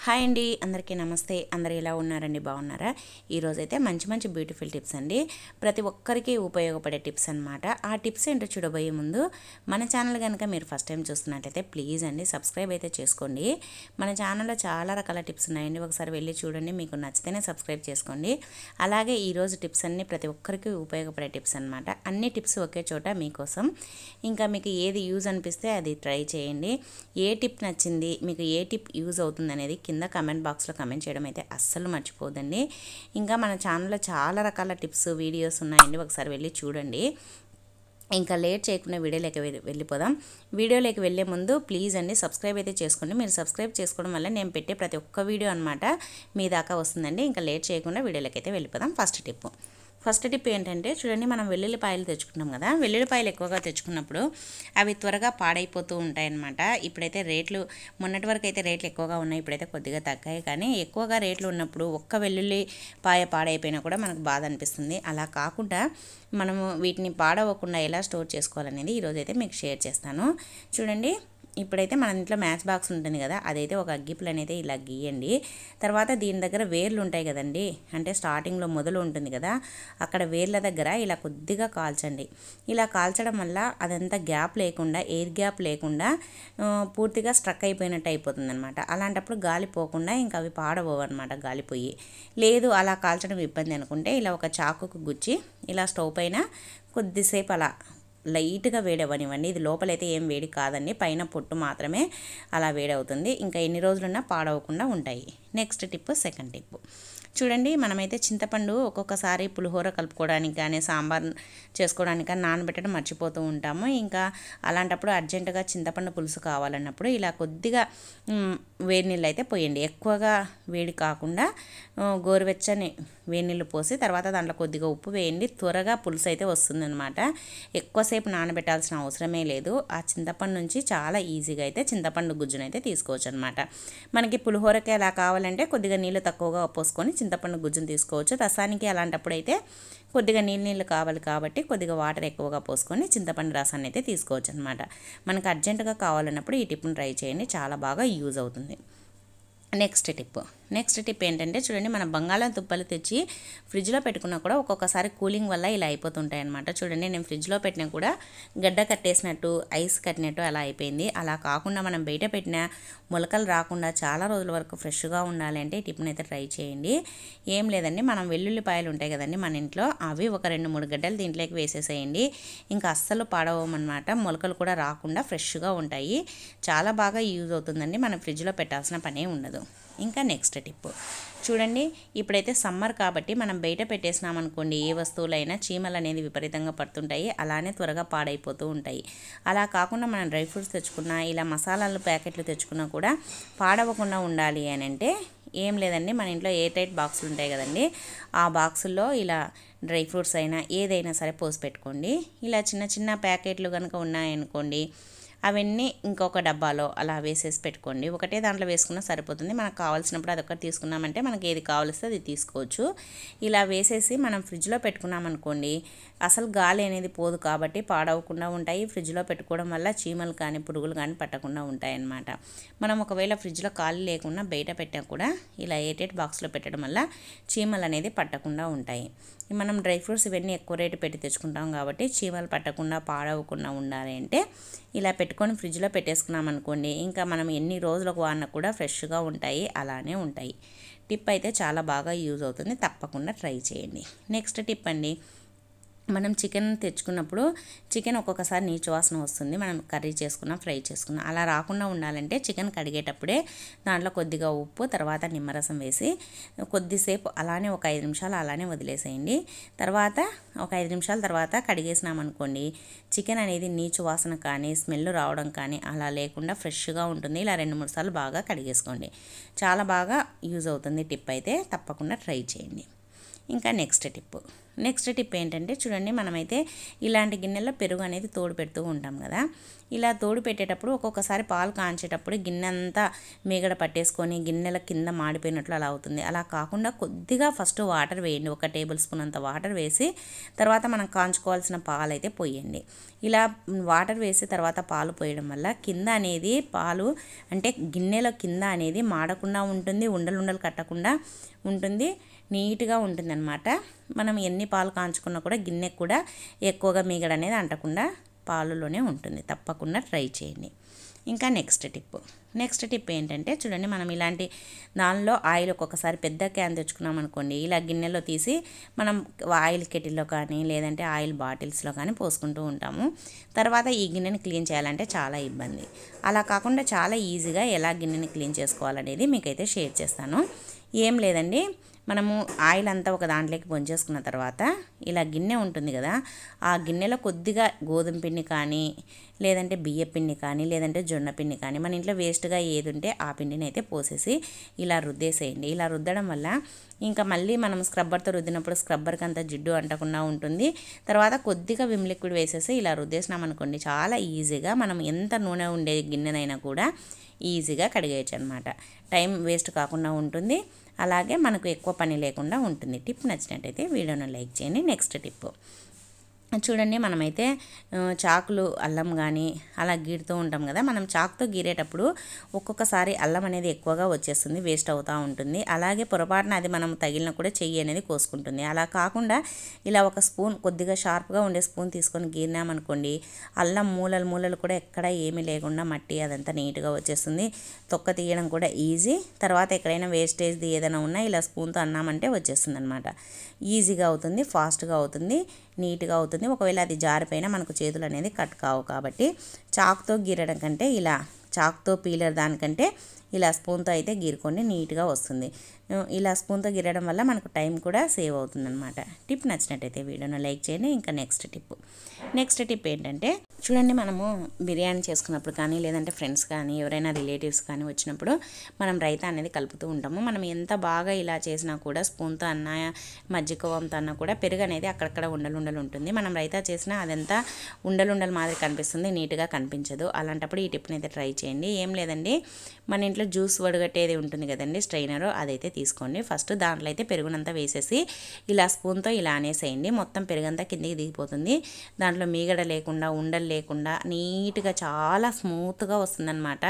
Hi అండి, అందరికీ నమస్తే. అందరూ ఎలా ఉన్నారండి? బాగున్నారా? ఈరోజైతే మంచి మంచి బ్యూటిఫుల్ టిప్స్ అండి, ప్రతి ఒక్కరికి ఉపయోగపడే టిప్స్ అనమాట. ఆ టిప్స్ ఏంటో చూడబోయే ముందు మన ఛానల్ కనుక మీరు ఫస్ట్ టైం చూస్తున్నట్లయితే ప్లీజ్ అండి సబ్స్క్రైబ్ అయితే చేసుకోండి. మన ఛానల్లో చాలా రకాల టిప్స్ ఉన్నాయండి, ఒకసారి వెళ్ళి చూడండి. మీకు నచ్చితేనే సబ్స్క్రైబ్ చేసుకోండి. అలాగే ఈరోజు టిప్స్ అన్నీ ప్రతి ఒక్కరికి ఉపయోగపడే టిప్స్ అనమాట. అన్ని టిప్స్ ఒకే చోట మీకోసం. ఇంకా మీకు ఏది యూజ్ అనిపిస్తే అది ట్రై చేయండి. ఏ టిప్ నచ్చింది, మీకు ఏ టిప్ యూజ్ అవుతుంది అనేది కింద కమెంట్ బాక్స్లో కమెంట్ చేయడం అయితే అస్సలు మర్చిపోదండి. ఇంకా మన ఛానల్లో చాలా రకాల టిప్స్ వీడియోస్ ఉన్నాయండి, ఒకసారి వెళ్ళి చూడండి. ఇంకా లేట్ చేయకుండా వీడియోలోకి వెళ్ళిపోదాం. వీడియోలోకి వెళ్ళే ముందు ప్లీజ్ అండి సబ్స్క్రైబ్ అయితే చేసుకోండి. మీరు సబ్స్క్రైబ్ చేసుకోవడం వల్ల నేను పెట్టే ప్రతి ఒక్క వీడియో అనమాట మీ దాకా వస్తుందండి. ఇంకా లేట్ చేయకుండా వీడియోలోకి అయితే వెళ్ళిపోదాం. ఫస్ట్ టిప్ ఏంటంటే చూడండి, మనం వెల్లుల్లిపాయలు తెచ్చుకున్నాం కదా, వెల్లుల్లిపాయలు ఎక్కువగా తెచ్చుకున్నప్పుడు అవి త్వరగా పాడైపోతూ ఉంటాయన్నమాట. ఇప్పుడైతే రేట్లు, మొన్నటి వరకు అయితే రేట్లు ఎక్కువగా ఉన్నాయి, ఇప్పుడైతే కొద్దిగా తగ్గాయి. కానీ ఎక్కువగా రేట్లు ఉన్నప్పుడు ఒక్క వెల్లుల్లిపాయ పాడైపోయినా కూడా మనకు బాధ అనిపిస్తుంది. అలా కాకుండా మనము వీటిని పాడవకుండా ఎలా స్టోర్ చేసుకోవాలనేది ఈరోజైతే మీకు షేర్ చేస్తాను. చూడండి, ఇప్పుడైతే మన ఇంట్లో మ్యాచ్ బాక్స్ ఉంటుంది కదా, అదైతే ఒక అగ్గిపుల్ అనేది ఇలా గీయండి. తర్వాత దీని దగ్గర వేర్లు ఉంటాయి కదండి, అంటే స్టార్టింగ్లో మొదలు ఉంటుంది కదా, అక్కడ వేర్ల దగ్గర ఇలా కొద్దిగా కాల్చండి. ఇలా కాల్చడం వల్ల అదంతా గ్యాప్ లేకుండా, ఎయిర్ గ్యాప్ లేకుండా పూర్తిగా స్ట్రక్ అయిపోయినట్టు అయిపోతుంది అనమాట. అలాంటప్పుడు గాలి పోకుండా ఇంకా అవి పాడబోవు అనమాట, గాలిపోయి. లేదు అలా కాల్చడం ఇబ్బంది అనుకుంటే ఇలా ఒక చాకుకు గుచ్చి ఇలా స్టవ్ పైన కొద్దిసేపు అలా లైట్గా వేడవనివ్వండి. ఇది లోపలైతే ఏం వేడి కాదండి, పైన పొట్టు మాత్రమే అలా వేడవుతుంది. ఇంకా ఎన్ని రోజులున్నా పాడవకుండా ఉంటాయి. నెక్స్ట్ టిప్, సెకండ్ టిప్ చూడండి, మనమైతే చింతపండు ఒక్కొక్కసారి పులిహోర కలుపుకోవడానికి కానీ సాంబార్ చేసుకోవడానికి కానీ నానబెట్టడం మర్చిపోతూ ఉంటాము. ఇంకా అలాంటప్పుడు అర్జెంటుగా చింతపండు పులుసు కావాలన్నప్పుడు ఇలా కొద్దిగా వేడి నీళ్ళు అయితే పోయండి. ఎక్కువగా వేడి కాకుండా గోరువెచ్చని వేడి నీళ్ళు పోసి తర్వాత దాంట్లో కొద్దిగా ఉప్పు వేయండి. త్వరగా పులుసు అయితే వస్తుందన్నమాట. ఎక్కువసేపు నానబెట్టాల్సిన అవసరమే లేదు. ఆ చింతపండు నుంచి చాలా ఈజీగా అయితే చింతపండు గుజ్జునైతే తీసుకోవచ్చు అనమాట. మనకి పులిహోరకి అలా కావాలంటే కొద్దిగా నీళ్ళు తక్కువగా పోసుకొని చింతపండు గుజ్జును తీసుకోవచ్చు. రసానికి అలాంటప్పుడు అయితే కొద్దిగా నీళ్ళు కావాలి కాబట్టి కొద్దిగా వాటర్ ఎక్కువగా పోసుకొని చింతపండు రసాన్ని అయితే తీసుకోవచ్చు అనమాట. మనకు అర్జెంటుగా కావాలన్నప్పుడు ఈ టిప్ను ట్రై చేయండి, చాలా బాగా యూజ్ అవుతుంది. నెక్స్ట్ టిప్ ఏంటంటే చూడండి, మన బంగాళాదుంపలు తెచ్చి ఫ్రిడ్జ్లో పెట్టుకున్నా కూడా ఒక్కొక్కసారి కూలింగ్ వల్ల ఇలా అయిపోతుంటాయి అనమాట. చూడండి, నేను ఫ్రిడ్జ్లో పెట్టినా కూడా గడ్డ కట్టేసినట్టు, ఐస్ కట్టినట్టు అలా అయిపోయింది. అలా కాకుండా మనం బయట పెట్టిన మొలకలు రాకుండా చాలా రోజుల వరకు ఫ్రెష్గా ఉండాలి అంటే ఈ టిప్ని అయితే ట్రై చేయండి. ఏం లేదండి, మనం వెల్లుల్లిపాయలు ఉంటాయి కదండి మన ఇంట్లో, అవి ఒక 2-3 గడ్డలు దీంట్లోకి వేసేసేయండి. ఇంకా అస్సలు పాడవమన్నమాట, మొలకలు కూడా రాకుండా ఫ్రెష్గా ఉంటాయి. చాలా బాగా యూజ్ అవుతుందండి, మనం ఫ్రిడ్జ్లో పెట్టాల్సిన పనే ఉండదు. ఇంకా నెక్స్ట్ టిప్ చూడండి, ఇప్పుడైతే సమ్మర్ కాబట్టి మనం బయట పెట్టేసినామనుకోండి, ఏ వస్తువులైనా చీమలు అనేది విపరీతంగా పడుతుంటాయి, అలానే త్వరగా పాడైపోతూ ఉంటాయి. అలా కాకుండా మనం డ్రై ఫ్రూట్స్ తెచ్చుకున్నా, ఇలా మసాలాలు ప్యాకెట్లు తెచ్చుకున్నా కూడా పాడవకుండా ఉండాలి అని అంటే ఏం లేదండి, మన ఇంట్లో ఎయిర్ టైట్ బాక్సులు ఉంటాయి కదండి, ఆ బాక్సుల్లో ఇలా డ్రై ఫ్రూట్స్ అయినా ఏదైనా సరే పోసి పెట్టుకోండి. ఇలా చిన్న చిన్న ప్యాకెట్లు కనుక ఉన్నాయనుకోండి, అవన్నీ ఇంకొక డబ్బాలో అలా వేసేసి పెట్టుకోండి. ఒకటే దాంట్లో వేసుకున్నా సరిపోతుంది. మనకు కావాల్సినప్పుడు అదొకటి తీసుకున్నామంటే మనకి ఏది కావాల్స్తే అది తీసుకోవచ్చు. ఇలా వేసేసి మనం ఫ్రిడ్జ్లో పెట్టుకున్నామనుకోండి, అసలు గాలి అనేది పోదు కాబట్టి పాడవకుండా ఉంటాయి. ఫ్రిడ్జ్లో పెట్టుకోవడం వల్ల చీమలు కానీ పురుగులు కానీ పట్టకుండా ఉంటాయన్నమాట. మనం ఒకవేళ ఫ్రిడ్జ్లో ఖాళీ లేకుండా బయట పెట్టినా కూడా ఇలా ఎయిర్టైట్ బాక్స్లో పెట్టడం వల్ల చీమలు అనేది పట్టకుండా ఉంటాయి. మనం డ్రై ఫ్రూట్స్ ఇవన్నీ ఎక్కువ రేటు పెట్టి తెచ్చుకుంటాం కాబట్టి చీమలు పట్టకుండా పాడవకుండా ఉండాలి అంటే ఇలా పెట్టుకొని ఫ్రిడ్జ్లో పెట్టేసుకున్నాం అనుకోండి, ఇంకా మనం ఎన్ని రోజులకు వాడినా కూడా ఫ్రెష్గా ఉంటాయి, అలానే ఉంటాయి. టిప్ అయితే చాలా బాగా యూజ్ అవుతుంది, తప్పకుండా ట్రై చేయండి. నెక్స్ట్ టిప్ అండి, మనం చికెన్ తెచ్చుకున్నప్పుడు చికెన్ ఒక్కొక్కసారి నీచు వాసన వస్తుంది, మనం కర్రీ చేసుకున్నా ఫ్రై చేసుకున్నా. అలా రాకుండా ఉండాలంటే చికెన్ కడిగేటప్పుడే దాంట్లో కొద్దిగా ఉప్పు, తర్వాత నిమ్మరసం వేసి కొద్దిసేపు అలానే ఒక 5 నిమిషాలు అలానే వదిలేసేయండి. తర్వాత ఒక 5 నిమిషాల తర్వాత కడిగేసినామనుకోండి, చికెన్ అనేది నీచు వాసన కానీ స్మెల్ రావడం కానీ అలా లేకుండా ఫ్రెష్గా ఉంటుంది. ఇలా 2-3 సార్లు బాగా కడిగేసుకోండి, చాలా బాగా యూజ్ అవుతుంది. టిప్ అయితే తప్పకుండా ట్రై చేయండి. ఇంకా నెక్స్ట్ నెక్స్ట్ టిప్ ఏంటంటే చూడండి, మనమైతే ఇలాంటి గిన్నెల్లో పెరుగు అనేది తోడు పెడుతూ ఉంటాం కదా. ఇలా తోడు పెట్టేటప్పుడు ఒక్కొక్కసారి పాలు కాంచేటప్పుడు గిన్నె అంతా మీగడ పట్టేసుకొని గిన్నెల కింద మాడిపోయినట్లు అలా అవుతుంది. అలా కాకుండా కొద్దిగా ఫస్ట్ వాటర్ వేయండి, 1 టేబుల్ స్పూన్ అంత వాటర్ వేసి తర్వాత మనం కాంచుకోవాల్సిన పాలు అయితే పోయండి. ఇలా వాటర్ వేసి తర్వాత పాలు పోయడం వల్ల కింద అనేది పాలు అంటే గిన్నెలో కింద అనేది మాడకుండా ఉంటుంది, ఉండలు ఉండలు కట్టకుండా ఉంటుంది, నీట్గా ఉంటుందన్నమాట. మనం ఎన్ని పాలు కాంచుకున్నా కూడా గిన్నెకు కూడా ఎక్కువగా మీగడ అనేది అంటకుండా పాలులోనే ఉంటుంది. తప్పకుండా ట్రై చేయండి. ఇంకా నెక్స్ట్ టిప్ ఏంటంటే చూడండి, మనం ఇలాంటి దానిలో ఆయిల్ ఒక్కొక్కసారి పెద్ద క్యాన్ తెచ్చుకున్నాం అనుకోండి, ఇలా గిన్నెలో తీసి మనం ఆయిల్ కెటిల్లో కానీ లేదంటే ఆయిల్ బాటిల్స్లో కానీ పోసుకుంటూ ఉంటాము. తర్వాత ఈ గిన్నెని క్లీన్ చేయాలంటే చాలా ఇబ్బంది. అలా కాకుండా చాలా ఈజీగా ఎలా గిన్నెని క్లీన్ చేసుకోవాలనేది మీకైతే షేర్ చేస్తాను. ఏం లేదండి, మనము ఆయిల్ అంతా ఒక దాంట్లోకి పొంచేసుకున్న తర్వాత ఇలా గిన్నె ఉంటుంది కదా, ఆ గిన్నెలో కొద్దిగా గోధుమ పిండి కానీ లేదంటే బియ్య పిండి కానీ లేదంటే జొన్న పిండి కానీ మన ఇంట్లో వేస్ట్గా ఏది ఉంటే ఆ పిండిని అయితే పోసేసి ఇలా రుద్దేసేయండి. ఇలా రుద్దడం వల్ల ఇంకా మళ్ళీ మనం స్క్రబ్బర్తో రుద్దినప్పుడు స్క్రబ్బర్కి అంత జిడ్డు అంటకుండా ఉంటుంది. తర్వాత కొద్దిగా విమ్ లిక్విడ్ వేసేసి ఇలా రుద్దేసినాం అనుకోండి, చాలా ఈజీగా మనం ఎంత నూనె ఉండే గిన్నెనైనా కూడా ఈజీగా కడిగేయచ్చు అనమాట. టైం వేస్ట్ కాకుండా ఉంటుంది, అలాగే మనకు ఎక్కువ పని లేకుండా ఉంటుంది. టిప్ నచ్చినట్టయితే వీడియోను లైక్ చేయండి. నెక్స్ట్ టిప్ చూడండి, మనమైతే చాకులు అల్లం కానీ అలా గీరుతూ ఉంటాం కదా. మనం చాకుతో గీరేటప్పుడు ఒక్కొక్కసారి అల్లం అనేది ఎక్కువగా వచ్చేస్తుంది, వేస్ట్ అవుతూ ఉంటుంది. అలాగే పొరపాటున అది మనం తగిలిన కూడా చెయ్యి అనేది కోసుకుంటుంది. అలా కాకుండా ఇలా ఒక స్పూన్ కొద్దిగా షార్ప్గా ఉండే స్పూన్ తీసుకొని గీరినామనుకోండి, అల్లం మూలలు కూడా ఎక్కడ ఏమీ లేకుండా మట్టి అదంతా నీట్గా వచ్చేస్తుంది. తొక్క తీయడం కూడా ఈజీ. తర్వాత ఎక్కడైనా వేస్టేజ్ది ఏదైనా ఉన్నా ఇలా స్పూన్తో అన్నామంటే వచ్చేస్తుంది అనమాట. ఈజీగా అవుతుంది, ఫాస్ట్గా అవుతుంది, నీట్గా అవుతుంది. ఒకవేళ అది జారిపోయినా మనకు చేతులు అనేది కట్ కావు. కాబట్టి చాకుతో గీరడం కంటే ఇలా చాకుతో పీలర్ దానికంటే ఇలా స్పూన్తో అయితే గీరుకొని నీట్గా వస్తుంది. ఇలా స్పూన్తో గీరడం వల్ల మనకు టైం కూడా సేవ్ అవుతుంది అనమాట. టిప్ నచ్చినట్టయితే వీడియోను లైక్ చేయండి. ఇంకా నెక్స్ట్ టిప్ ఏంటంటే చూడండి, మనము బిర్యానీ చేసుకున్నప్పుడు కానీ లేదంటే ఫ్రెండ్స్ కానీ ఎవరైనా రిలేటివ్స్ కానీ వచ్చినప్పుడు మనం రైతా అనేది కలుపుతూ ఉంటాము. మనం ఎంత బాగా ఇలా చేసినా కూడా స్పూన్తో అన్నా మజ్జిగవంతో అన్నా కూడా పెరుగు అనేది అక్కడక్కడ ఉండలు ఉంటుంది. మనం రైతా చేసినా అదంతా ఉండలు మాదిరి కనిపిస్తుంది, నీట్గా కనిపించదు. అలాంటప్పుడు ఈ టిప్ని అయితే ట్రై చేయండి. ఏం లేదండి, మన ఇంట్లో జ్యూస్ వడగట్టేది ఉంటుంది కదండి, స్ట్రైనర్, అదైతే తీసుకోండి. ఫస్ట్ దాంట్లో అయితే పెరుగునంతా వేసేసి ఇలా స్పూన్తో ఇలా అనేసేయండి. మొత్తం పెరుగంతా కిందికి దిగిపోతుంది. దాంట్లో మీగడ లేకుండా ఉండలు లేకుండా నీట్గా చాలా స్మూత్గా వస్తుందన్నమాట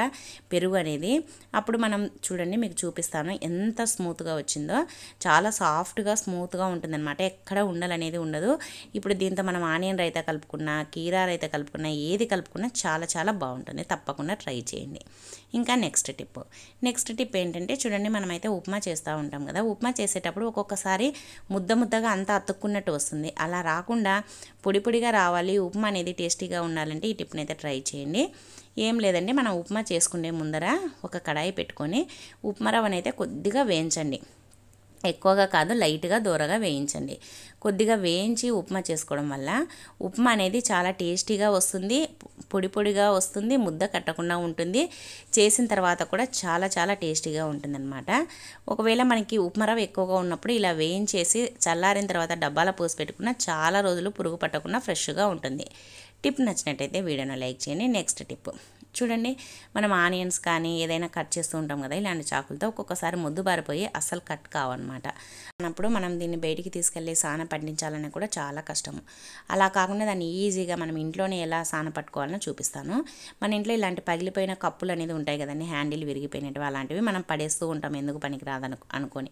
పెరుగు అనేది. అప్పుడు మనం చూడండి, మీకు చూపిస్తాను ఎంత స్మూత్గా వచ్చిందో. చాలా సాఫ్ట్గా స్మూత్గా ఉంటుందన్నమాట, ఎక్కడ ఉండలనేది ఉండదు. ఇప్పుడు దీంతో మనం ఆనియన్ రైతా కలుపుకున్నా కీరా రైతా కలుపుకున్నా ఏది కలుపుకున్నా చాలా చాలా బాగుంటుంది. తప్పకుండా ట్రై చేయండి. ఇంకా నెక్స్ట్ టిప్ ఏంటంటే చూడండి, మనమైతే ఉప్మా చేస్తూ ఉంటాం కదా. ఉప్మా చేసేటప్పుడు ఒక్కొక్కసారి ముద్దగా అంతా అతుక్కున్నట్టు వస్తుంది. అలా రాకుండా పొడిగా రావాలి, ఉప్మా అనేది టేస్టీగా ఉండాలంటే ఈ టిప్ని అయితే ట్రై చేయండి. ఏం లేదండి, మనం ఉప్మా చేసుకునే ముందర ఒక కడాయి పెట్టుకొని ఉప్మా రవ్వనైతే కొద్దిగా వేయించండి. ఎక్కువగా కాదు, లైట్గా దూరగా వేయించండి. కొద్దిగా వేయించి ఉప్మా చేసుకోవడం వల్ల ఉప్మా అనేది చాలా టేస్టీగా వస్తుంది, పొడిగా వస్తుంది, ముద్ద కట్టకుండా ఉంటుంది. చేసిన తర్వాత కూడా చాలా చాలా టేస్టీగా ఉంటుందన్నమాట. ఒకవేళ మనకి ఉప్మా రవ్వ ఎక్కువగా ఉన్నప్పుడు ఇలా వేయించేసి చల్లారిన తర్వాత డబ్బాలో పోసి పెట్టుకున్న చాలా రోజులు పురుగు పట్టకుండా ఫ్రెష్గా ఉంటుంది. టిప్ నచ్చినట్టయితే వీడియోను లైక్ చేయండి. నెక్స్ట్ టిప్ చూడండి, మనం ఆనియన్స్ కానీ ఏదైనా కట్ చేస్తూ ఉంటాం కదా, ఇలాంటి చాకులతో ఒక్కొక్కసారి ముద్దు బారిపోయి అస్సలు కట్ కావన్నమాట. అన్నప్పుడు మనం దీన్ని బయటికి తీసుకెళ్ళి సాన పట్టించాలని కూడా చాలా కష్టము. అలా కాకుండా దాన్ని ఈజీగా మనం ఇంట్లోనే ఎలా సాన పట్టుకోవాలని చూపిస్తాను. మన ఇంట్లో ఇలాంటి పగిలిపోయిన కప్పులు అనేది ఉంటాయి కదండి, హ్యాండిల్ విరిగిపోయినవి, అలాంటివి మనం పడేస్తూ ఉంటాం ఎందుకు పనికి రాదని అనుకొని.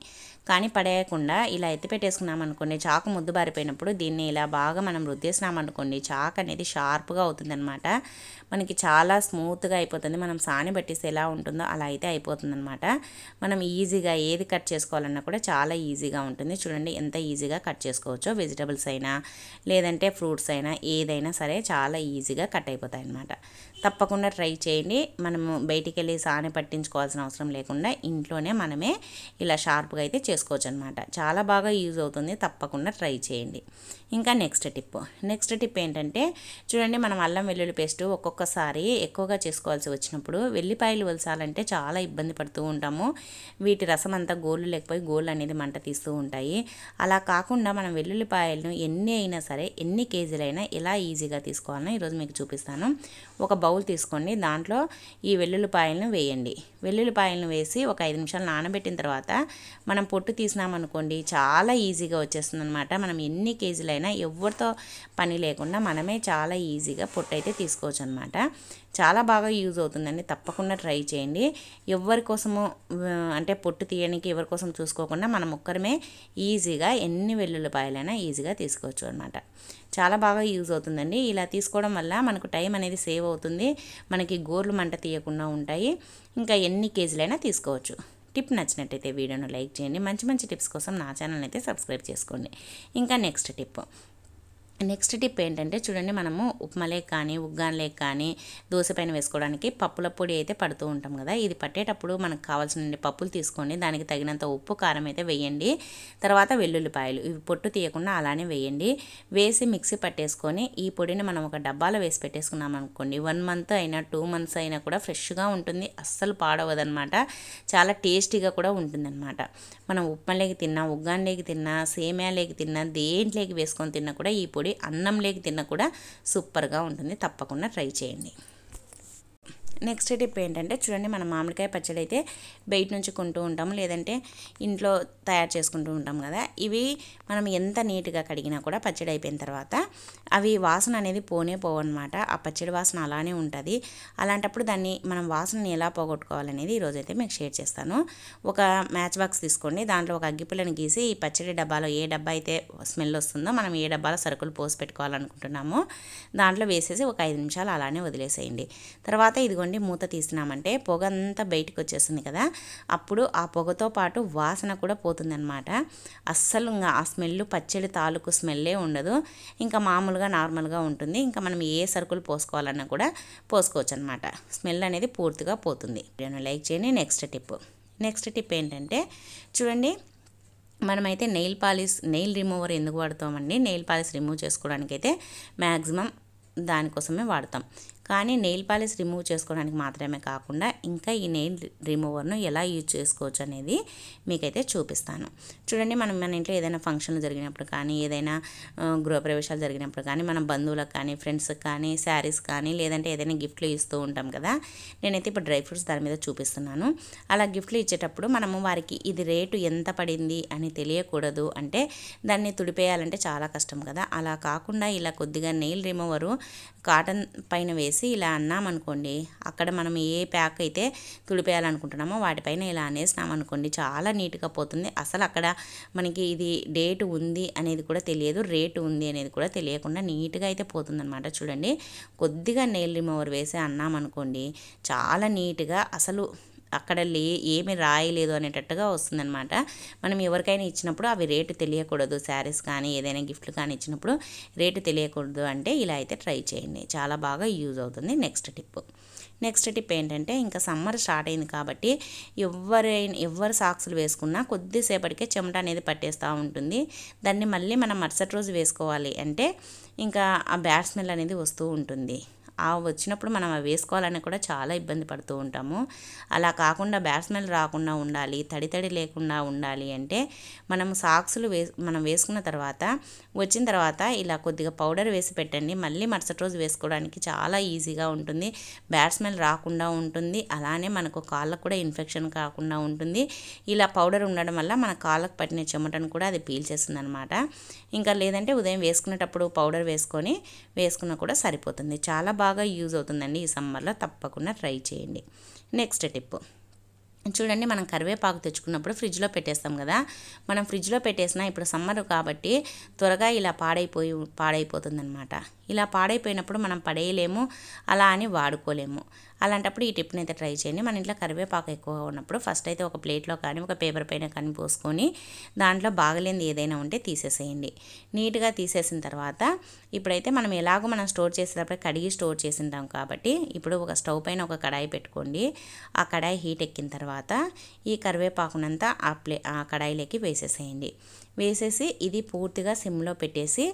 కానీ పడేయకుండా ఇలా ఎత్తి పెట్టేసుకున్నాం అనుకోండి, చాకు ముద్దు బారిపోయినప్పుడు దీన్ని ఇలా బాగా మనం రుద్దేసినాం అనుకోండి, చాకు అనేది షార్ప్గా అవుతుందన్నమాట. మనకి చాలా స్మూత్గా అయిపోతుంది. మనం సాని పట్టిస్తే ఎలా ఉంటుందో అలా అయితే అయిపోతుందన్నమాట. మనం ఈజీగా ఏది కట్ చేసుకోవాలన్నా కూడా చాలా ఈజీగా ఉంటుంది. చూడండి ఎంత ఈజీగా కట్ చేసుకోవచ్చో. వెజిటబుల్స్ అయినా లేదంటే ఫ్రూట్స్ అయినా ఏదైనా సరే చాలా ఈజీగా కట్ అయిపోతాయి అన్నమాట. తప్పకుండా ట్రై చేయండి. మనము బయటికి వెళ్ళి సాని పట్టించుకోవాల్సిన అవసరం లేకుండా ఇంట్లోనే మనమే ఇలా షార్ప్గా అయితే చేసుకోవచ్చు అనమాట. చాలా బాగా యూజ్ అవుతుంది, తప్పకుండా ట్రై చేయండి. ఇంకా నెక్స్ట్ టిప్ ఏంటంటే చూడండి, మనం అల్లం వెల్లుల్లి పేస్ట్ ఒక్కొక్కసారి ఎక్కువగా చేసుకోవాల్సి వచ్చినప్పుడు వెల్లిపాయలు వలసాలంటే చాలా ఇబ్బంది పడుతూ ఉంటాము. వీటి రసం అంతా గోళ్ళు లేకపోయి గోళ్ళు అనేది మంట తీస్తూ ఉంటాయి. అలా కాకుండా మనం వెల్లుల్లిపాయలను ఎన్ని అయినా సరే, ఎన్ని కేజీలైనా ఎలా ఈజీగా తీసుకోవాలని ఈరోజు మీకు చూపిస్తాను. ఒక బౌల్ తీసుకోండి, దాంట్లో ఈ వెల్లుల్లిపాయలను వేయండి. వెల్లుల్లిపాయలను వేసి ఒక 5 నిమిషాలు నానబెట్టిన తర్వాత మనం పొట్టు తీసినామనుకోండి, చాలా ఈజీగా వచ్చేస్తుంది అనమాట. మనం ఎన్ని కేజీలైనా ఎవరితో పని లేకుండా మనమే చాలా ఈజీగా పొట్టు అయితే తీసుకోవచ్చు అనమాట. చాలా బాగా యూజ్ అవుతుందండి, తప్పకుండా ట్రై చేయండి. ఎవరి కోసము అంటే పొట్టు తీయడానికి ఎవరి కోసం చూసుకోకుండా మనం ఒక్కరమే ఈజీగా ఎన్ని వెల్లుల్లిపాయలైనా ఈజీగా తీసుకోవచ్చు అనమాట. చాలా బాగా యూజ్ అవుతుందండి. ఇలా తీసుకోవడం వల్ల మనకు టైం అనేది సేవ్ అవుతుంది, మనకి గోర్లు మంట తీయకుండా ఉంటాయి, ఇంకా ఎన్ని కేజీలైనా తీసుకోవచ్చు. టిప్ నచ్చినట్టయితే వీడియోను లైక్ చేయండి. మంచి మంచి టిప్స్ కోసం నా ఛానల్ అయితే సబ్స్క్రైబ్ చేసుకోండి. ఇంకా నెక్స్ట్ టిప్ ఏంటంటే చూడండి, మనము ఉప్మాలేక్ కానీ ఉగ్గాన్లేక్ కానీ దోశ పైన వేసుకోవడానికి పప్పుల పొడి అయితే పడుతూ ఉంటాం కదా. ఇది పట్టేటప్పుడు మనకు కావాల్సిన పప్పులు తీసుకోండి, దానికి తగినంత ఉప్పు కారం అయితే వేయండి. తర్వాత వెల్లుల్లిపాయలు ఇవి పొట్టు తీయకుండా అలానే వేయండి. వేసి మిక్సీ పట్టేసుకొని ఈ పొడిని మనం ఒక డబ్బాలో వేసి పెట్టేసుకున్నాం అనుకోండి, 1 మంత్ అయినా 2 మంత్స్ అయినా కూడా ఫ్రెష్గా ఉంటుంది, అస్సలు పాడవదనమాట. చాలా టేస్టీగా కూడా ఉంటుందన్నమాట. మనం ఉప్మాలేకి తిన్నా, ఉగ్గాన్లేకి తిన్నా, సేమియాలేకి తిన్నా, దేంట్లోకి వేసుకొని తిన్నా కూడా ఈ పొడి అన్నంలోకి తిన్నా కూడా సూపర్గా ఉంటుంది, తప్పకుండా ట్రై చేయండి. నెక్స్ట్ టిప్ ఏంటంటే చూడండి, మనం మామిడికాయ పచ్చడి అయితే బయట నుంచి కొంటూ ఉంటాము, లేదంటే ఇంట్లో తయారు చేసుకుంటూ ఉంటాం కదా. ఇవి మనం ఎంత నీట్గా కడిగినా కూడా పచ్చడి అయిపోయిన తర్వాత అవి వాసన అనేది పోవన్నమాట. ఆ పచ్చడి వాసన అలానే ఉంటుంది. అలాంటప్పుడు దాన్ని మనం వాసనని ఎలా పోగొట్టుకోవాలనేది ఈరోజైతే మీకు షేర్ చేస్తాను. ఒక మ్యాచ్ బాక్స్ తీసుకోండి, దాంట్లో ఒక అగ్గిపుల్లని గీసి ఈ పచ్చడి డబ్బాలో ఏ డబ్బా అయితే స్మెల్ వస్తుందో, మనం ఏ డబ్బాలో సరుకులు పోసి పెట్టుకోవాలనుకుంటున్నామో దాంట్లో వేసేసి ఒక 5 నిమిషాలు అలానే వదిలేసేయండి. తర్వాత ఇదిగోండి మూత తీసినామంటే పొగ అంతా బయటకు వచ్చేస్తుంది కదా, అప్పుడు ఆ పొగతో పాటు వాసన కూడా పోతుందన్నమాట. అస్సలు ఇంకా ఆ స్మెల్ పచ్చడి తాలూకు స్మెల్లే ఉండదు, ఇంకా మామూలుగా నార్మల్గా ఉంటుంది. ఇంకా మనం ఏ సరుకులు పోసుకోవాలన్నా కూడా పోసుకోవచ్చు అనమాట. స్మెల్ అనేది పూర్తిగా పోతుంది. నేను లైక్ చేయండి. నెక్స్ట్ టిప్ ఏంటంటే చూడండి, మనమైతే నెయిల్ రిమూవర్ ఎందుకు వాడతామండి, నెయిల్ పాలిష్ రిమూవ్ చేసుకోవడానికైతే మ్యాక్సిమం దానికోసమే వాడతాం. కానీ నెయిల్ పాలిష్ రిమూవ్ చేసుకోవడానికి మాత్రమే కాకుండా ఇంకా ఈ నెయిల్ రిమూవర్ను ఎలా యూజ్ చేసుకోవచ్చు అనేది మీకైతే చూపిస్తాను. చూడండి, మన ఇంట్లో ఏదైనా ఫంక్షన్లు జరిగినప్పుడు కానీ, ఏదైనా గృహప్రవేశాలు జరిగినప్పుడు కానీ, మన బంధువులకు కానీ, ఫ్రెండ్స్కి కానీ శారీస్ కానీ, లేదంటే ఏదైనా గిఫ్ట్లు ఇస్తూ ఉంటాం కదా. నేనైతే ఇప్పుడు డ్రై ఫ్రూట్స్ దాని మీద చూపిస్తున్నాను. అలా గిఫ్ట్లు ఇచ్చేటప్పుడు మనము వారికి ఇది రేటు ఎంత పడింది అని తెలియకూడదు, అంటే దాన్ని తుడిపేయాలంటే చాలా కష్టం కదా. అలా కాకుండా ఇలా కొద్దిగా నెయిల్ రిమూవరు కాటన్ పైన వేసి ఇలా అన్నామనుకోండి, అక్కడ మనం ఏ ప్యాక్ అయితే తుడిపేయాలనుకుంటున్నామో వాటిపైన ఇలా అనేసినామనుకోండి, చాలా నీట్గా పోతుంది. అసలు అక్కడ మనకి ఇది డేట్ ఉంది అనేది కూడా తెలియదు, రేటు ఉంది అనేది కూడా తెలియకుండా నీట్గా అయితే పోతుందన్నమాట. చూడండి, కొద్దిగా నెయిల్ రిమూవర్ వేసి అన్నామనుకోండి, చాలా నీట్గా అసలు అక్కడ ఏమి రాయలేదు అనేటట్టుగా వస్తుందన్నమాట. మనం ఎవరికైనా ఇచ్చినప్పుడు అవి రేటు తెలియకూడదు, శారీస్ కానీ ఏదైనా గిఫ్ట్లు కానీ ఇచ్చినప్పుడు రేటు తెలియకూడదు అంటే ఇలా అయితే ట్రై చేయండి, చాలా బాగా యూజ్ అవుతుంది. నెక్స్ట్ టిప్ ఏంటంటే, ఇంకా సమ్మర్ స్టార్ట్ అయింది కాబట్టి ఎవరు సాక్స్లు వేసుకున్నా కొద్దిసేపటికే చెమట అనేది పట్టేస్తూ ఉంటుంది. దాన్ని మళ్ళీ మనం మరుసటి రోజు వేసుకోవాలి అంటే ఇంకా ఆ బ్యాడ్ స్మెల్ అనేది వస్తూ ఉంటుంది. ఆ వచ్చినప్పుడు మనం అవి వేసుకోవాలని కూడా చాలా ఇబ్బంది పడుతూ ఉంటాము. అలా కాకుండా బ్యాడ్ స్మెల్ రాకుండా ఉండాలి, తడి లేకుండా ఉండాలి అంటే మనం సాక్స్లు మనం వేసుకున్న తర్వాత వచ్చిన తర్వాత ఇలా కొద్దిగా పౌడర్ వేసి పెట్టండి. మళ్ళీ మరుసటి రోజు వేసుకోవడానికి చాలా ఈజీగా ఉంటుంది, బ్యాడ్ స్మెల్ రాకుండా ఉంటుంది. అలానే మనకు కాళ్ళకు కూడా ఇన్ఫెక్షన్ కాకుండా ఉంటుంది. ఇలా పౌడర్ ఉండడం వల్ల మన కాళ్ళకు పట్టిన చెమటను కూడా అది పీల్చేస్తుంది అనమాట. ఇంకా లేదంటే ఉదయం వేసుకునేటప్పుడు పౌడర్ వేసుకున్నా కూడా సరిపోతుంది. చాలా బాగా యూజ్ అవుతుందండి ఈ సమ్మర్లో, తప్పకుండా ట్రై చేయండి. నెక్స్ట్ టిప్ చూడండి, మనం కరివేపాకు తెచ్చుకున్నప్పుడు ఫ్రిడ్జ్లో పెట్టేస్తాం కదా. మనం ఫ్రిడ్జ్లో పెట్టేసినా ఇప్పుడు సమ్మర్ కాబట్టి త్వరగా ఇలా పాడైపోతుందన్నమాట. ఇలా పాడైపోయినప్పుడు మనం పడేయలేము, అలా అని వాడుకోలేము. అలాంటప్పుడు ఈ టిప్ని అయితే ట్రై చేయండి. మన ఇంట్లో కరివేపాకు ఎక్కువగా ఉన్నప్పుడు ఫస్ట్ అయితే ఒక ప్లేట్లో కానీ ఒక పేపర్ పైన కానీ పోసుకొని దాంట్లో బాగలేనిది ఏదైనా ఉంటే తీసేసేయండి. నీట్గా తీసేసిన తర్వాత ఇప్పుడైతే మనం ఎలాగో మనం స్టోర్ చేసేటప్పుడు కడిగి స్టోర్ చేసింటాం కాబట్టి ఇప్పుడు ఒక స్టవ్ పైన ఒక కడాయి పెట్టుకోండి. ఆ కడాయి హీట్ ఎక్కిన తర్వాత ఈ కరివేపాకునంతా ఆ కడాయిలోకి వేసేసేయండి. వేసేసి ఇది పూర్తిగా సిమ్లో పెట్టేసి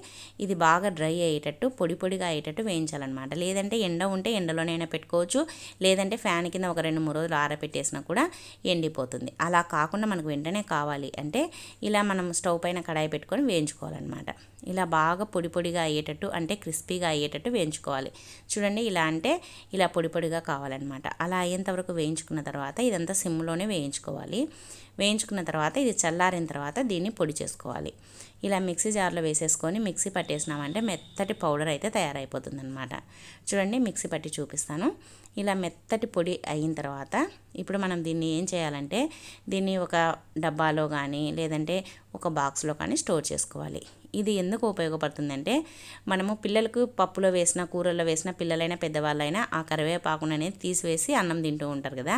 ఇది బాగా డ్రై అయ్యేటట్టు పొడి పొడిగా అయ్యేటట్టు వేయించాలన్నమాట. లేదంటే ఎండ ఉంటే ఎండలోనైనా పెట్టుకోవచ్చు, లేదంటే ఫ్యాన్ కింద ఒక 2-3 రోజులు ఆరబెట్టేసినా కూడా ఎండిపోతుంది. అలా కాకుండా మనకు వెంటనే కావాలి అంటే ఇలా మనం స్టవ్ పైన కడాయి పెట్టుకొని వేయించుకోవాలన్నమాట. ఇలా బాగా పొడి పొడిగా అయ్యేటట్టు అంటే క్రిస్పీగా అయ్యేటట్టు వేయించుకోవాలి. చూడండి ఇలా అంటే ఇలా పొడి పొడిగా కావాలన్నమాట. అలా అయ్యేంత వరకు వేయించుకున్న తర్వాత ఇదంతా సిమ్లోనే వేయించుకోవాలి. వేయించుకున్న తర్వాత ఇది చల్లారిన తర్వాత దీన్ని పొడి చేసుకోవాలి. ఇలా మిక్సీ జార్లో వేసేసుకొని మిక్సీ పట్టేసినామంటే మెత్తటి పౌడర్ అయితే తయారైపోతుంది అనమాట. చూడండి మిక్సీ పట్టి చూపిస్తాను. ఇలా మెత్తటి పొడి అయిన తర్వాత ఇప్పుడు మనం దీన్ని ఏం చేయాలంటే దీన్ని ఒక డబ్బాలో కానీ లేదంటే ఒక బాక్స్లో కానీ స్టోర్ చేసుకోవాలి. ఇది ఎందుకు ఉపయోగపడుతుందంటే మనము పిల్లలకు పప్పులో వేసిన కూరల్లో వేసిన పిల్లలైనా పెద్దవాళ్ళైనా ఆ కరివేపాకును అనేది తీసివేసి అన్నం తింటూ ఉంటారు కదా.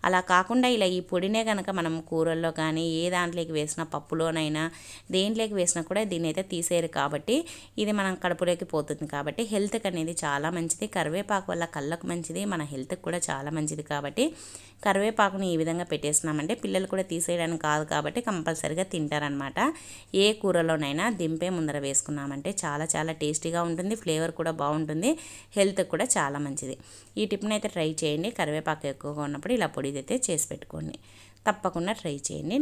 అలా కాకుండా ఇలా ఈ పొడినే కనుక మనం కూరల్లో కానీ ఏ దాంట్లోకి వేసిన పప్పులోనైనా దేంట్లోకి వేసినా కూడా దీన్ని అయితే తీసేయరు కాబట్టి ఇది మనం కడుపులోకి పోతుంది కాబట్టి హెల్త్కి అనేది చాలా మంచిది. కరివేపాకు వల్ల కళ్ళకు మంచిది, మన హెల్త్కి కూడా చాలా మంచిది కాబట్టి కరివేపాకుని ఈ విధంగా పెట్టేసినామంటే పిల్లలు కూడా తీసేయడానికి కాదు కాబట్టి కంపల్సరీగా తింటారనమాట. ఏ కూరలోనైనా దింపే ముందర వేసుకున్నామంటే చాలా చాలా టేస్టీగా ఉంటుంది, ఫ్లేవర్ కూడా బాగుంటుంది, హెల్త్కి కూడా చాలా మంచిది. ఈ టిప్ని అయితే ట్రై చేయండి. కరివేపాకు ఎక్కువగా ఉన్నప్పుడు ఇలా పొడి అయితే చేసి పెట్టుకోండి. తప్పకుండా ట్రై చేయండి.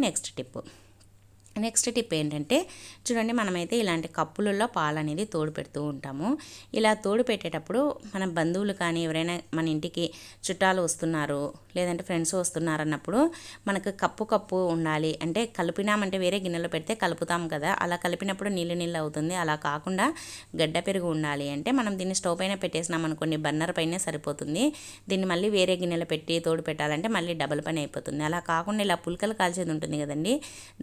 నెక్స్ట్ టిప్ ఏంటంటే చూడండి మనమైతే ఇలాంటి కప్పులలో పాలు అనేది తోడు పెడుతూ ఉంటాము. ఇలా తోడు పెట్టేటప్పుడు మన బంధువులు కానీ ఎవరైనా మన ఇంటికి చుట్టాలు వస్తున్నారు లేదంటే ఫ్రెండ్స్ వస్తున్నారు అన్నప్పుడు మనకు కప్పు ఉండాలి. అంటే కలిపినామంటే వేరే గిన్నెలో పెడితే కలుపుతాం కదా, అలా కలిపినప్పుడు నీళ్ళు అవుతుంది. అలా కాకుండా గడ్డ పెరుగు ఉండాలి అంటే మనం దీన్ని స్టవ్ పైన పెట్టేసినాం అనుకోండి, బర్నర్ పైనే సరిపోతుంది. దీన్ని మళ్ళీ వేరే గిన్నెలో పెట్టి తోడు పెట్టాలంటే మళ్ళీ డబుల్ పని అయిపోతుంది. అలా కాకుండా ఇలా పుల్కలు కాల్చేది ఉంటుంది కదండి,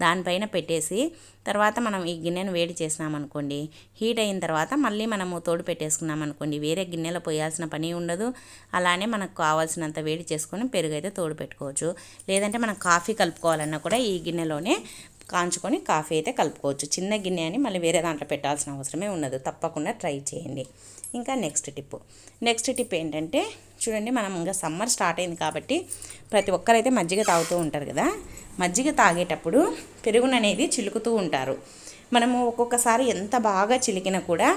దానిపైన పెట్టేసి తర్వాత మనం ఈ గిన్నెను వేడి చేసినామనుకోండి, హీట్ అయిన తర్వాత మళ్ళీ మనము తోడు పెట్టేసుకున్నాం అనుకోండి, వేరే గిన్నెలో పోయాల్సిన పని ఉండదు. అలానే మనకు కావాల్సినంత వేడి చేసుకొని పెరుగు అయితే తోడు పెట్టుకోవచ్చు. లేదంటే మనం కాఫీ కలుపుకోవాలన్నా కూడా ఈ గిన్నెలోనే కాంచుకొని కాఫీ అయితే కలుపుకోవచ్చు. చిన్న గిన్నె అని మళ్ళీ వేరే దాంట్లో పెట్టాల్సిన అవసరమే ఉండదు. తప్పకుండా ట్రై చేయండి. ఇంకా నెక్స్ట్ టిప్ ఏంటంటే చూడండి మనం ఇంకా సమ్మర్ స్టార్ట్ అయింది కాబట్టి ప్రతి ఒక్కరైతే మజ్జిగ తాగుతూ ఉంటారు కదా. మజ్జిగ తాగేటప్పుడు పెరుగుననేది చిలుకుతూ ఉంటారు. మనము ఒక్కొక్కసారి ఎంత బాగా చిలికినా కూడా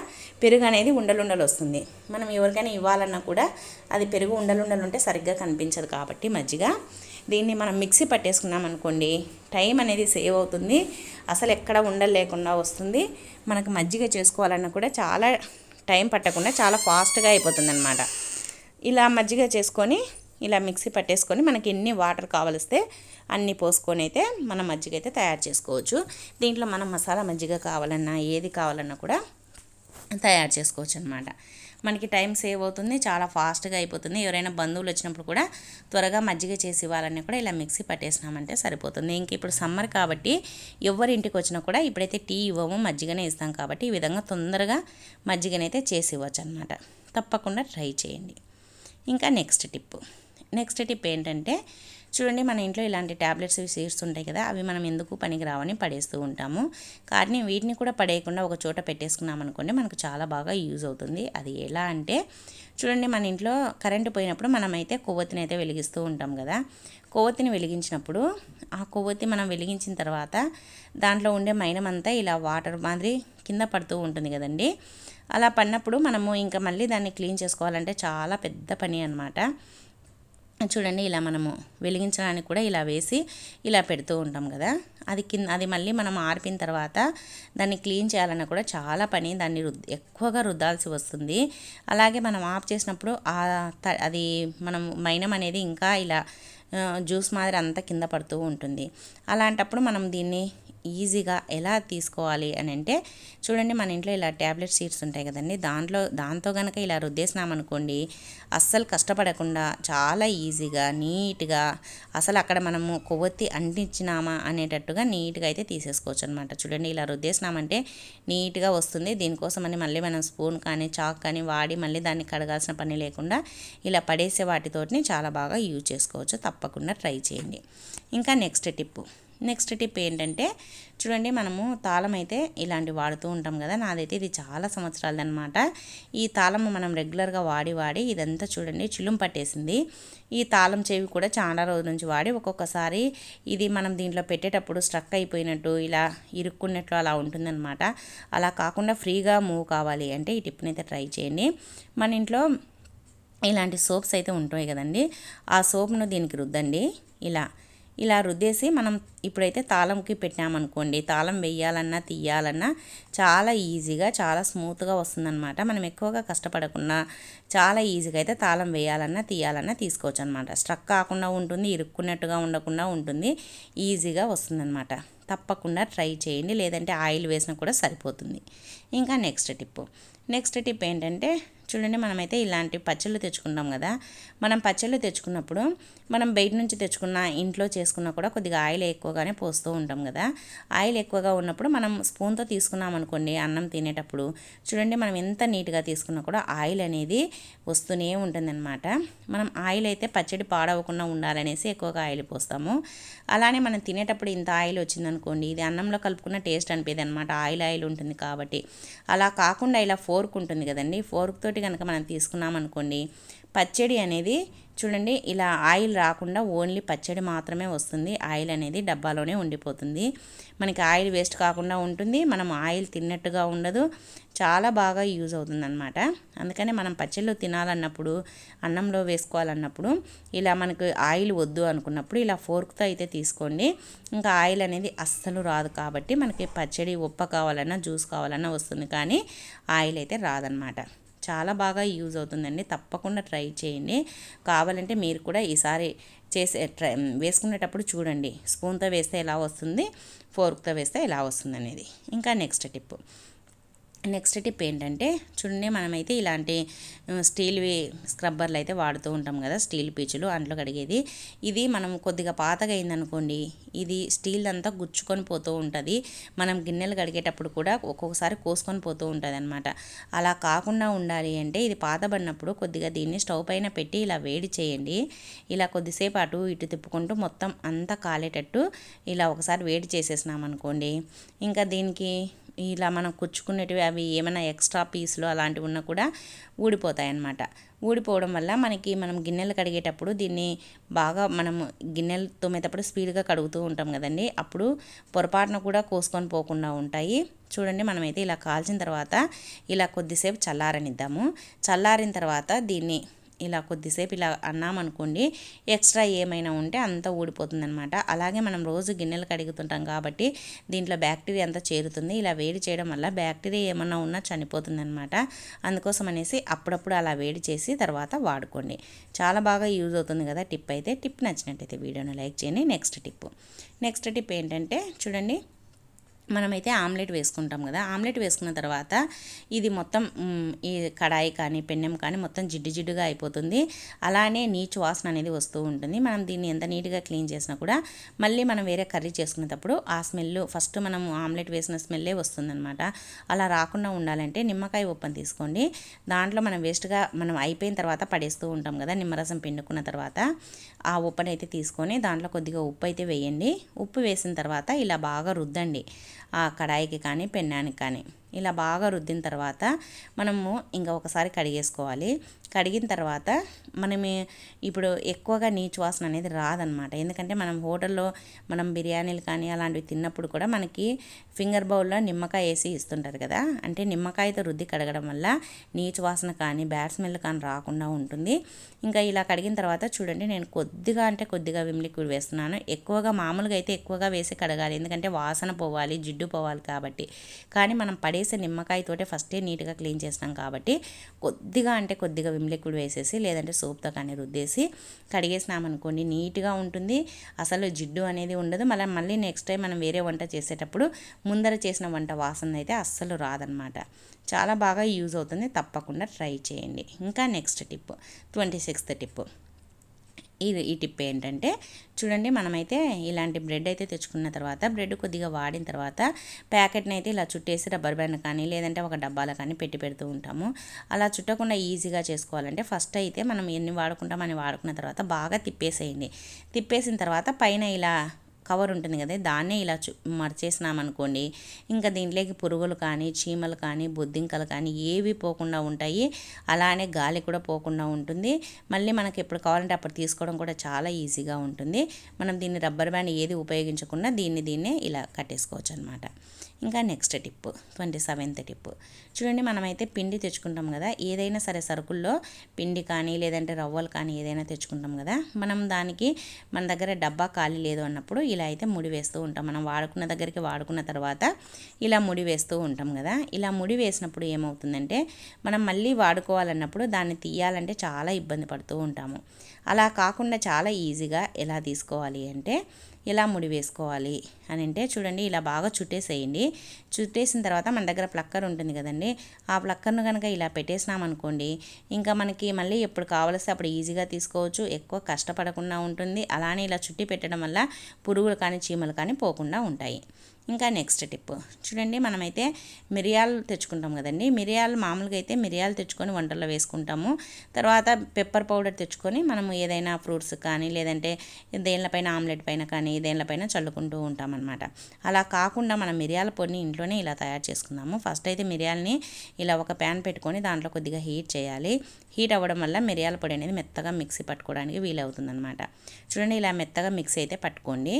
పెరుగు అనేది ఉండలుండలు వస్తుంది. మనం ఎవరికైనా ఇవ్వాలన్నా కూడా అది పెరుగు ఉండలుండలు ఉంటే సరిగ్గా కనిపించదు. కాబట్టి మజ్జిగ దీన్ని మనం మిక్సీ పట్టేసుకున్నాం అనుకోండి, టైం అనేది సేవ్ అవుతుంది. అసలు ఎక్కడ ఉండలు లేకుండా వస్తుంది. మనకు మజ్జిగ చేసుకోవాలన్నా కూడా చాలా టైం పట్టకుండా చాలా ఫాస్ట్గా అయిపోతుంది అనమాట. ఇలా మజ్జిగ చేసుకొని ఇలా మిక్సీ పట్టేసుకొని మనకి ఎన్ని వాటర్ కావలిస్తే అన్నీ పోసుకొని అయితే మనం మజ్జిగ అయితే తయారు చేసుకోవచ్చు. దీంట్లో మనం మసాలా మజ్జిగ కావాలన్నా ఏది కావాలన్నా కూడా తయారు చేసుకోవచ్చు అనమాట. మనకి టైం సేవ్ అవుతుంది, చాలా ఫాస్ట్గా అయిపోతుంది. ఎవరైనా బంధువులు వచ్చినప్పుడు కూడా త్వరగా మజ్జిగ చేసి ఇవ్వాలన్నా కూడా ఇలా మిక్సీ పట్టేసినామంటే సరిపోతుంది. ఇంక ఇప్పుడు సమ్మర్ కాబట్టి ఎవరి ఇంటికి వచ్చినా కూడా ఇప్పుడైతే టీ ఇవ్వము, మజ్జిగనే ఇస్తాం కాబట్టి ఈ విధంగా తొందరగా మజ్జిగనైతే చేసి ఇవ్వచ్చు అనమాట. తప్పకుండా ట్రై చేయండి. ఇంకా నెక్స్ట్ టిప్ ఏంటంటే చూడండి మన ఇంట్లో ఇలాంటి ట్యాబ్లెట్స్ సీడ్స్ ఉంటాయి కదా, అవి మనం ఎందుకు పనికి రావని పడేస్తూ ఉంటాము. కానీ వీటిని కూడా పడేయకుండా ఒక చోట పెట్టేసుకున్నాం అనుకోండి మనకు చాలా బాగా యూజ్ అవుతుంది. అది ఎలా అంటే చూడండి మన ఇంట్లో కరెంటు పోయినప్పుడు మనమైతే కొవ్వొత్తిని అయితే వెలిగిస్తూ ఉంటాం కదా. కొవ్వొత్తిని వెలిగించినప్పుడు ఆ కొవ్వొత్తి మనం వెలిగించిన తర్వాత దాంట్లో ఉండే మైనమంతా ఇలా వాటర్ మాదిరి కింద పడుతూ ఉంటుంది కదండి. అలా పడినప్పుడు మనము ఇంకా మళ్ళీ దాన్ని క్లీన్ చేసుకోవాలంటే చాలా పెద్ద పని అనమాట. చూడండి ఇలా మనము వెలిగించడానికి కూడా ఇలా వేసి ఇలా పెడుతూ ఉంటాం కదా, అది మళ్ళీ మనం ఆర్పిన తర్వాత దాన్ని క్లీన్ చేయాలన్నా కూడా చాలా పని, దాన్ని ఎక్కువగా రుద్దాల్సి వస్తుంది. అలాగే మనం ఆఫ్ చేసినప్పుడు అది మనం మైనం అనేది ఇంకా ఇలా జ్యూస్ మాదిరి అంతా కింద పడుతూ ఉంటుంది. అలాంటప్పుడు మనం దీన్ని ఈజీగా ఎలా తీసుకోవాలి అని అంటే చూడండి, మన ఇంట్లో ఇలా ట్యాబ్లెట్ షీట్స్ ఉంటాయి కదండి, దాంతో కనుక ఇలా రుద్దేసినామనుకోండి, అస్సలు కష్టపడకుండా చాలా ఈజీగా నీట్గా అసలు అక్కడ మనము కొవ్వొత్తి అంటించినామా అనేటట్టుగా నీట్గా అయితే తీసేసుకోవచ్చు అనమాట. చూడండి, ఇలా రుద్దేసినామంటే నీట్గా వస్తుంది. దీనికోసమని మళ్ళీ మనం స్పూన్ కానీ చాక్ కానీ వాడి మళ్ళీ దాన్ని కడగాల్సిన పని లేకుండా ఇలా పడేసే వాటితోటిని చాలా బాగా యూజ్ చేసుకోవచ్చు. తప్పకుండా ట్రై చేయండి. ఇంకా నెక్స్ట్ టిప్ ఏంటంటే చూడండి, మనము తాళం అయితే ఇలాంటివి వాడుతూ ఉంటాం కదా. నాదైతే ఇది చాలా సంవత్సరాలదనమాట. ఈ తాళం మనం రెగ్యులర్గా వాడి ఇదంతా చూడండి చిలుం పట్టేసింది. ఈ తాళం చెవి కూడా చాలా రోజుల నుంచి వాడి ఒక్కొక్కసారి ఇది మనం దీంట్లో పెట్టేటప్పుడు స్ట్రక్ అయిపోయినట్టు ఇలా ఇరుక్కున్నట్లు అలా ఉంటుందన్నమాట. అలా కాకుండా ఫ్రీగా మూవ్ కావాలి అంటే ఈ టిప్ని అయితే ట్రై చేయండి. మన ఇంట్లో ఇలాంటి సోప్స్ అయితే ఉంటాయి కదండి, ఆ సోప్ను దీనికి రుద్దండి. ఇలా రుద్దేసి మనం ఇప్పుడైతే తాళంకి పెట్టామనుకోండి, తాళం వేయాలన్నా తీయాలన్నా చాలా ఈజీగా చాలా స్మూత్గా వస్తుందన్నమాట. మనం ఎక్కువగా కష్టపడకుండా చాలా ఈజీగా అయితే తాళం వేయాలన్నా తీయాలన్నా తీసుకోవచ్చు అనమాట. స్ట్రక్ కాకుండా ఉంటుంది, ఇరుక్కున్నట్టుగా ఉండకుండా ఉంటుంది, ఈజీగా వస్తుందన్నమాట. తప్పకుండా ట్రై చేయండి, లేదంటే ఆయిల్ వేసినా కూడా సరిపోతుంది. ఇంకా నెక్స్ట్ టిప్ ఏంటంటే చూడండి, మనమైతే ఇలాంటి పచ్చళ్ళు తెచ్చుకుంటాం కదా. మనం పచ్చళ్ళు తెచ్చుకున్నప్పుడు మనం బయట నుంచి తెచ్చుకున్న ఇంట్లో చేసుకున్నా కూడా కొద్దిగా ఆయిల్ ఎక్కువగానే పోస్తూ ఉంటాం కదా. ఆయిల్ ఎక్కువగా ఉన్నప్పుడు మనం స్పూన్తో తీసుకున్నాం అనుకోండి, అన్నం తినేటప్పుడు చూడండి, మనం ఎంత నీట్గా తీసుకున్నా కూడా ఆయిల్ అనేది వస్తూనే ఉంటుందన్నమాట. మనం ఆయిల్ అయితే పచ్చడి పాడవకుండా ఉండాలనేసి ఎక్కువగా ఆయిల్ పోస్తాము. అలానే మనం తినేటప్పుడు ఇంత ఆయిల్ వచ్చిందనుకోండి, ఇది అన్నంలో కలుపుకున్న టేస్ట్ అనిపేది అనమాట. ఆయిల్ ఉంటుంది కాబట్టి. అలా కాకుండా ఇలా ఫోర్క్ ఉంటుంది కదండి, ఫోర్క్ తోటి కనుక మనం తీసుకున్నాం అనుకోండి, పచ్చడి అనేది చూడండి ఇలా ఆయిల్ రాకుండా ఓన్లీ పచ్చడి మాత్రమే వస్తుంది. ఆయిల్ అనేది డబ్బాలోనే ఉండిపోతుంది. మనకి ఆయిల్ వేస్ట్ కాకుండా ఉంటుంది, మనం ఆయిల్ తిన్నట్టుగా ఉండదు, చాలా బాగా యూజ్ అవుతుంది అనమాట. అందుకని మనం పచ్చళ్ళు తినాలన్నప్పుడు, అన్నంలో వేసుకోవాలన్నప్పుడు ఇలా మనకు ఆయిల్ వద్దు అనుకున్నప్పుడు ఇలా ఫోర్క్తో అయితే తీసుకోండి. ఇంకా ఆయిల్ అనేది అస్సలు రాదు కాబట్టి మనకి పచ్చడి ఉప్ప కావాలన్నా జ్యూస్ కావాలన్నా వస్తుంది, కానీ ఆయిల్ అయితే రాదనమాట. చాలా బాగా యూజ్ అవుతుందండి. తప్పకుండా ట్రై చేయండి. కావాలంటే మీరు కూడా ఈసారి వేసుకునేటప్పుడు చూడండి, స్పూన్తో వేస్తే ఎలా వస్తుంది, ఫోర్క్తో వేస్తే ఎలా వస్తుంది అనేది. ఇంకా నెక్స్ట్ టిప్ ఏంటంటే చూడండి, మనమైతే ఇలాంటి స్టీల్వి స్క్రబ్బర్లు అయితే వాడుతూ ఉంటాం కదా, స్టీల్ పీచులు అంట్లో కడిగేది. ఇది మనం కొద్దిగా పాతగా అయిందనుకోండి, ఇది స్టీల్ అంతా గుచ్చుకొని పోతూ ఉంటుంది. మనం గిన్నెలు కడిగేటప్పుడు కూడా ఒక్కొక్కసారి కోసుకొని పోతూ ఉంటుంది అనమాట. అలా కాకుండా ఉండాలి అంటే ఇది పాతబడినప్పుడు కొద్దిగా దీన్ని స్టవ్ పైన పెట్టి ఇలా వేడి చేయండి. ఇలా కొద్దిసేపు అటు ఇటు తిప్పుకుంటూ మొత్తం అంతా కాలేటట్టు ఇలా ఒకసారి వేడి చేసేసినామనుకోండి, ఇంకా దీనికి ఇలా మనం కుచ్చుకునేటివి అవి ఏమైనా ఎక్స్ట్రా పీసులు అలాంటివి ఉన్నా కూడా ఊడిపోతాయన్నమాట. ఊడిపోవడం వల్ల మనం గిన్నెలు కడిగేటప్పుడు దీన్ని బాగా మనము గిన్నెలు తోమేటప్పుడు స్పీడ్గా కడుగుతూ ఉంటాం కదండి, అప్పుడు పొరపాటున కూడా కోసుకొని పోకుండా ఉంటాయి. చూడండి, మనమైతే ఇలా కాల్చిన తర్వాత ఇలా కొద్దిసేపు చల్లారనిద్దాము. చల్లారిన తర్వాత దీన్ని ఇలా కొద్దిసేపు ఇలా అన్నామనుకోండి, ఎక్స్ట్రా ఏమైనా ఉంటే అంతా ఊడిపోతుందనమాట. అలాగే మనం రోజు గిన్నెలు కడుగుతుంటాం కాబట్టి దీంట్లో బ్యాక్టీరియా అంతా చేరుతుంది. ఇలా వేడి చేయడం వల్ల బ్యాక్టీరియా ఏమన్నా ఉన్నా చనిపోతుందనమాట. అందుకోసం అనేసి అప్పుడప్పుడు అలా వేడి చేసి తర్వాత వాడుకోండి. చాలా బాగా యూజ్ అవుతుంది కదా టిప్ నచ్చినట్టయితే వీడియోని లైక్ చేయండి. నెక్స్ట్ టిప్ ఏంటంటే చూడండి, మనమైతే ఆమ్లెట్ వేసుకుంటాం కదా. ఆమ్లెట్ వేసుకున్న తర్వాత ఇది మొత్తం ఈ కడాయి కానీ పెన్నెం కానీ మొత్తం జిడ్డుగా అయిపోతుంది. అలానే నీచు వాసన అనేది వస్తూ ఉంటుంది. మనం దీన్ని ఎంత నీట్గా క్లీన్ చేసినా కూడా మళ్ళీ మనం వేరే కర్రీ చేసుకునేటప్పుడు ఆ స్మెల్ ఫస్ట్ మనం ఆమ్లెట్ వేసిన స్మెల్లే వస్తుందన్నమాట. అలా రాకుండా ఉండాలంటే నిమ్మకాయ ఉప్పని తీసుకోండి. దాంట్లో మనం వేస్ట్గా మనం అయిపోయిన తర్వాత పడేస్తూ ఉంటాం కదా, నిమ్మరసం పిండుకున్న తర్వాత ఆ ఉప్పని అయితే తీసుకొని దాంట్లో కొద్దిగా ఉప్పు అయితే వేయండి. ఉప్పు వేసిన తర్వాత ఇలా బాగా రుద్దండి, ఆ కడాయికి కానీ పెన్నానికి కానీ. ఇలా బాగా రుద్దిన తర్వాత మనము ఇంకా ఒకసారి కడిగేసుకోవాలి. కడిగిన తర్వాత మనమే ఇప్పుడు ఎక్కువగా నీచు వాసన అనేది రాదనమాట. ఎందుకంటే మనం హోటల్లో మనం బిర్యానీలు కానీ అలాంటివి తిన్నప్పుడు కూడా మనకి ఫింగర్ బౌల్లో నిమ్మకాయ వేసి ఇస్తుంటారు కదా, అంటే నిమ్మకాయతో రుద్ది కడగడం వల్ల నీచు వాసన కానీ బ్యాడ్ స్మెల్ కానీ రాకుండా ఉంటుంది. ఇంకా ఇలా కడిగిన తర్వాత చూడండి, నేను కొద్దిగా విమ్ లిక్విడ్ వేస్తున్నాను. మామూలుగా అయితే ఎక్కువగా వేసి కడగాలి, ఎందుకంటే వాసన పోవాలి, జిడ్డు పోవాలి కాబట్టి. కానీ మనం పడేసి వేసే నిమ్మకాయతోటే ఫస్టే నీట్గా క్లీన్ చేసినాం కాబట్టి కొద్దిగా విమ్ లిక్విడ్ వేసేసి లేదంటే సోప్తో కానీ రుద్దేసి కడిగేసినామనుకోండి నీట్గా ఉంటుంది. అసలు జిడ్డు అనేది ఉండదు. మళ్ళీ నెక్స్ట్ టైం మనం వేరే వంట చేసేటప్పుడు ముందర చేసిన వంట వాసన అయితే అస్సలు రాదనమాట. చాలా బాగా యూజ్ అవుతుంది. తప్పకుండా ట్రై చేయండి. ఇంకా నెక్స్ట్ టిప్ 26th టిప్. ఈ టిప్ ఏంటంటే చూడండి, మనమైతే ఇలాంటి బ్రెడ్ అయితే తెచ్చుకున్న తర్వాత బ్రెడ్ కొద్దిగా వాడిన తర్వాత ప్యాకెట్ని అయితే ఇలా చుట్టేసి రబ్బర్ బ్యాండ్ కానీ లేదంటే ఒక డబ్బాలో కానీ పెట్టి పెడుతూ ఉంటాము. అలా చుట్టకుండా ఈజీగా చేసుకోవాలంటే ఫస్ట్ అయితే మనం ఎన్ని వాడుకుంటామని వాడుకున్న తర్వాత బాగా తిప్పేసేయండి. తిప్పేసిన తర్వాత పైన ఇలా కవర్ ఉంటుంది కదా, దాన్నే ఇలా మర్చేసినామనుకోండి ఇంకా దీంట్లోకి పురుగులు కానీ చీమలు కానీ బొద్దింకలు కానీ ఏవి పోకుండా ఉంటాయి. అలానే గాలి కూడా పోకుండా ఉంటుంది. మళ్ళీ మనకి ఎప్పుడు కావాలంటే అప్పుడు తీసుకోవడం కూడా చాలా ఈజీగా ఉంటుంది. మనం దీన్ని రబ్బర్ బ్యాండ్ ఏది ఉపయోగించకుండా దీన్నే ఇలా కట్టేసుకోవచ్చు అనమాట. ఇంకా నెక్స్ట్ టిప్ 27th టిప్. చూడండి, మనమైతే పిండి తెచ్చుకుంటాం కదా, ఏదైనా సరే సరుకుల్లో పిండి కానీ లేదంటే రవ్వలు కానీ ఏదైనా తెచ్చుకుంటాం కదా, మనం దానికి మన దగ్గర డబ్బా ఖాళీ లేదు అన్నప్పుడు ఇలా అయితే ముడి వేస్తూ ఉంటాం. మనం వాడుకున్న దగ్గరికి వాడుకున్న తర్వాత ఇలా ముడి వేస్తూ ఉంటాం కదా. ఇలా ముడి వేసినప్పుడు ఏమవుతుందంటే మనం మళ్ళీ వాడుకోవాలన్నప్పుడు దాన్ని తీయాలంటే చాలా ఇబ్బంది పడుతూ ఉంటాము. అలా కాకుండా చాలా ఈజీగా ఎలా తీసుకోవాలి అంటే ఎలా ముడి వేసుకోవాలి అని అంటే చూడండి, ఇలా బాగా చుట్టేసేయండి. చుట్టేసిన తర్వాత మన దగ్గర ప్లక్కర్ ఉంటుంది కదండి, ఆ ప్లక్కర్ను కనుక ఇలా పెట్టేసినామనుకోండి ఇంకా మనకి మళ్ళీ ఎప్పుడు కావలిస్తే అప్పుడు ఈజీగా తీసుకోవచ్చు. ఎక్కువ కష్టపడకుండా ఉంటుంది. అలానే ఇలా చుట్టి పెట్టడం వల్ల పురుగులు కానీ చీమలు కానీ పోకుండా ఉంటాయి. ఇంకా నెక్స్ట్ టిప్ చూడండి, మనమైతే మిరియాలు తెచ్చుకుంటాం కదండి. మిరియాలు మామూలుగా అయితే మిరియాలు తెచ్చుకొని వంటల్లో వేసుకుంటాము. తర్వాత పెప్పర్ పౌడర్ తెచ్చుకొని మనము ఏదైనా ఫ్రూట్స్ కానీ లేదంటే దేనిపైన ఆమ్లెట్ పైన కానీ దేనిపైన చల్లుకుంటూ ఉంటామన్నమాట. అలా కాకుండా మనం మిరియాల పొడిని ఇంట్లోనే ఇలా తయారు చేసుకుందాము. ఫస్ట్ అయితే మిరియాలని ఇలా ఒక ప్యాన్ పెట్టుకొని దాంట్లో కొద్దిగా హీట్ చేయాలి. హీట్ అవ్వడం వల్ల మిరియాల పొడి అనేది మెత్తగా మిక్సీ పట్టుకోవడానికి వీలవుతుందన్నమాట. చూడండి, ఇలా మెత్తగా మిక్సీ అయితే పట్టుకోండి.